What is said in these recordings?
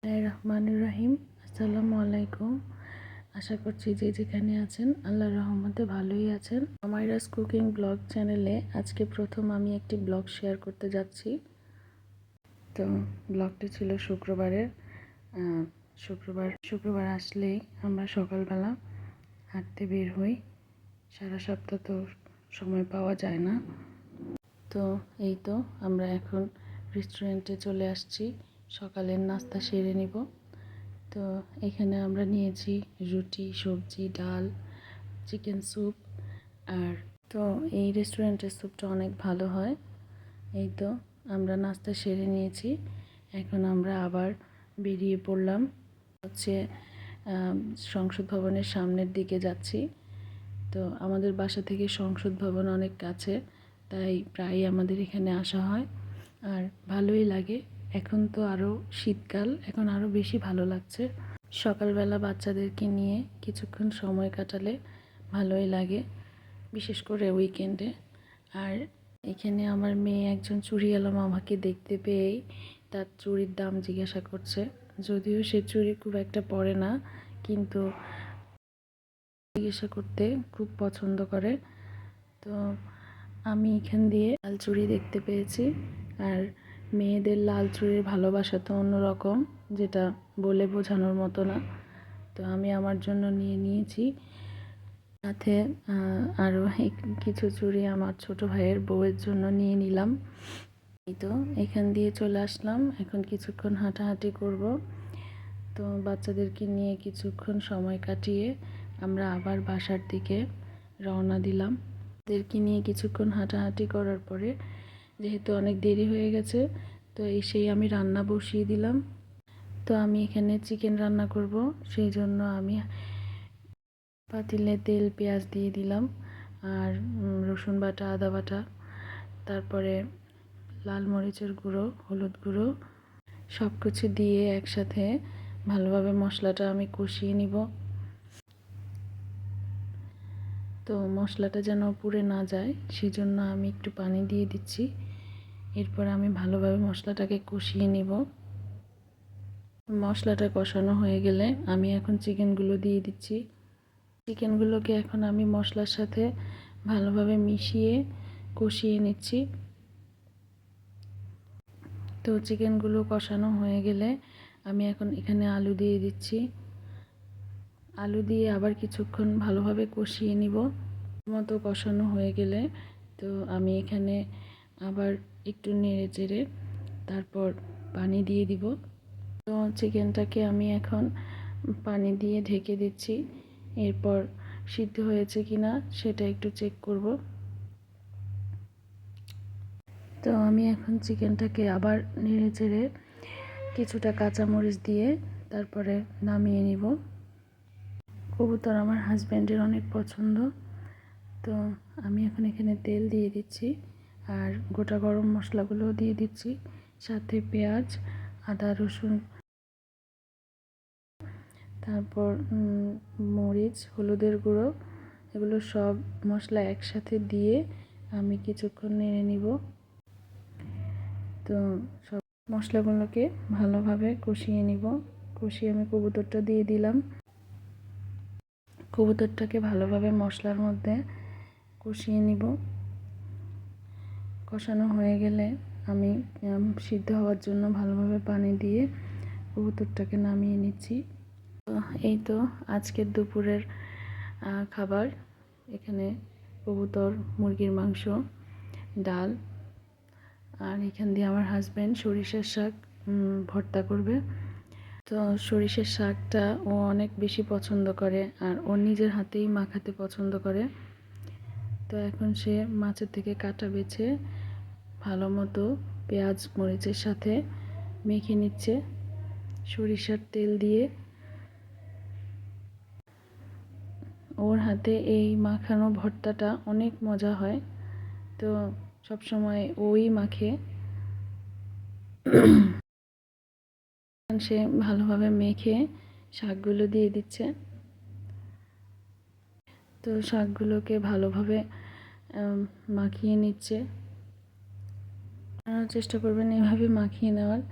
রহমানুর রহিম। আসসালামু আলাইকুম। আশা করছি যে যেখানে আছেন আল্লাহর রহমতে ভালোই আছেন। আমাইরাস কুকিং ব্লগ চ্যানেলে আজকে প্রথম আমি একটি ব্লগ শেয়ার করতে যাচ্ছি। তো ব্লগটি ছিল শুক্রবারের। শুক্রবার আসলেই আমরা সকালবেলা হাঁটতে বের হই। সারা সপ্তাহ তো সময় পাওয়া যায় না। তো এই তো আমরা এখন রেস্টুরেন্টে চলে আসছি সকালের নাস্তা সেরে নিব। তো এখানে আমরা নিয়েছি রুটি, সবজি, ডাল, চিকেন স্যুপ। আর তো এই রেস্টুরেন্টের স্যুপটা অনেক ভালো হয়। এই তো আমরা নাস্তা সেরে নিয়েছি। এখন আমরা আবার বেরিয়ে পড়লাম হচ্ছে সংসদ ভবনের সামনের দিকে যাচ্ছি। তো আমাদের বাসা থেকে সংসদ ভবন অনেক কাছে, তাই প্রায়ই আমাদের এখানে আসা হয় আর ভালোই লাগে। এখন তো আরও শীতকাল, এখন আরও বেশি ভালো লাগছে। সকালবেলা বাচ্চাদেরকে নিয়ে কিছুক্ষণ সময় কাটালে ভালোই লাগে, বিশেষ করে উইকেন্ডে। আর এখানে আমার মেয়ে একজন চুড়িওয়ালা মামাকে দেখতে পেয়েই তার চুড়ির দাম জিজ্ঞাসা করছে। যদিও সে চুড়ি খুব একটা পরে না, কিন্তু জিজ্ঞাসা করতে খুব পছন্দ করে। তো আমি এখান দিয়ে লাল চুড়ি দেখতে পেয়েছি। আর মেয়েদের লাল চুড়ির ভালোবাসা তো অন্যরকম, যেটা বলে বোঝানোর মতো না। তো আমি আমার জন্য নিয়ে নিয়েছি, সাথে আরও কিছু চুড়ি আমার ছোট ভাইয়ের বউয়ের জন্য নিয়ে নিলাম। এই তো এখান দিয়ে চলে আসলাম। এখন কিছুক্ষণ হাঁটাহাঁটি করব। তো বাচ্চাদেরকে নিয়ে কিছুক্ষণ সময় কাটিয়ে আমরা আবার বাসার দিকে রওনা দিলাম। ওদেরকে নিয়ে কিছুক্ষণ হাঁটাহাঁটি করার পরে যেহেতু অনেক দেরি হয়ে গেছে, তো এসেই আমি রান্না বসিয়ে দিলাম। তো আমি এখানে চিকেন রান্না করব, সেই জন্য আমি পাতিলে তেল পেঁয়াজ দিয়ে দিলাম, আর রসুন বাটা, আদা বাটা, তারপরে লাল মরিচের গুঁড়ো, হলুদ গুঁড়ো সব কিছু দিয়ে একসাথে ভালোভাবে মশলাটা আমি কষিয়ে নিব। তো মশলাটা যেন পুড়ে না যায়, সেজন্য আমি একটু পানি দিয়ে দিচ্ছি। এরপর আমি ভালোভাবে মশলাটাকে কষিয়ে নিব। মশলাটা কষানো হয়ে গেলে আমি এখন চিকেনগুলো দিয়ে দিচ্ছি। চিকেনগুলোকে এখন আমি মশলার সাথে ভালোভাবে মিশিয়ে কষিয়ে নিচ্ছি। তো চিকেনগুলো কষানো হয়ে গেলে আমি এখন এখানে আলু দিয়ে দিচ্ছি। আলু দিয়ে আবার কিছুক্ষণ ভালোভাবে কষিয়ে নিব। মতো কষানো হয়ে গেলে তো আমি এখানে আবার একটু নেড়ে চেড়ে তারপর পানি দিয়ে দিব। তো চিকেনটাকে আমি এখন পানি দিয়ে ঢেকে দিচ্ছি। এরপর সিদ্ধ হয়েছে কিনা সেটা একটু চেক করব। তো আমি এখন চিকেনটাকে আবার নেড়ে চেড়ে কিছুটা কাঁচামরিচ দিয়ে তারপরে নামিয়ে নিব। কবুতর আমার হাজব্যান্ডের অনেক পছন্দ। তো আমি এখন এখানে তেল দিয়ে দিচ্ছি আর গোটা গরম মশলাগুলোও দিয়ে দিচ্ছি, সাথে পেঁয়াজ, আদা, রসুন, তারপর মরিচ, হলুদের গুঁড়ো, এগুলো সব মশলা একসাথে দিয়ে আমি কিছুক্ষণ নেড়ে নিব। তো সব মশলাগুলোকে ভালোভাবে কষিয়ে নিব। কষিয়ে আমি কবুতরটা দিয়ে দিলাম। কবুতরটাকে ভালোভাবে মশলার মধ্যে কষিয়ে নিব। কষানো হয়ে গেলে আমি সিদ্ধ হওয়ার জন্য ভালোভাবে পানি দিয়ে কবুতরটাকে নামিয়ে নিচ্ছি। তো এই তো আজকের দুপুরের খাবার। এখানে কবুতর, মুরগির মাংস, ডাল, আর এখান দিয়ে আমার হাজব্যান্ড সরিষার শাক ভর্তা করবে। তো সরিষার শাকটা ও অনেক বেশি পছন্দ করে আর ও নিজের হাতেই মাখাতে পছন্দ করে। তো এখন সে মাছের থেকে কাটা বেছে ভালো মতো পেঁয়াজ মরিচের সাথে মেখে নিচ্ছে সরিষার তেল দিয়ে। ওর হাতে এই মাখানো ভর্তাটা অনেক মজা হয়, তো সব সময় ওই মাখে। সে ভালোভাবে মেখে শাকগুলো দিয়ে দিচ্ছে। তো শাকগুলোকে ভালোভাবে মাখিয়ে নিচ্ছে। চেষ্টা করবেন এভাবে মাখিয়ে নেওয়ার।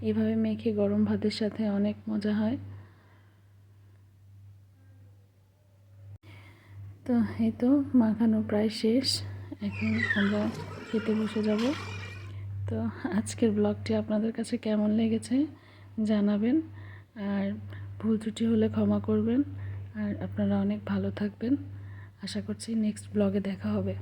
এভাবে মেখে গরম ভাতের সাথে অনেক মজা হয়। তো এই তো মাখানো প্রায় শেষ, এখন আমরা খেতে বসে যাব। তো আজকের ব্লগটি আপনাদের কাছে কেমন লেগেছে জানাবেন, আর ভুল ত্রুটি হলে ক্ষমা করবেন। আর আপনারা অনেক ভালো থাকবেন। আশা করছি নেক্সট ব্লগে দেখা হবে।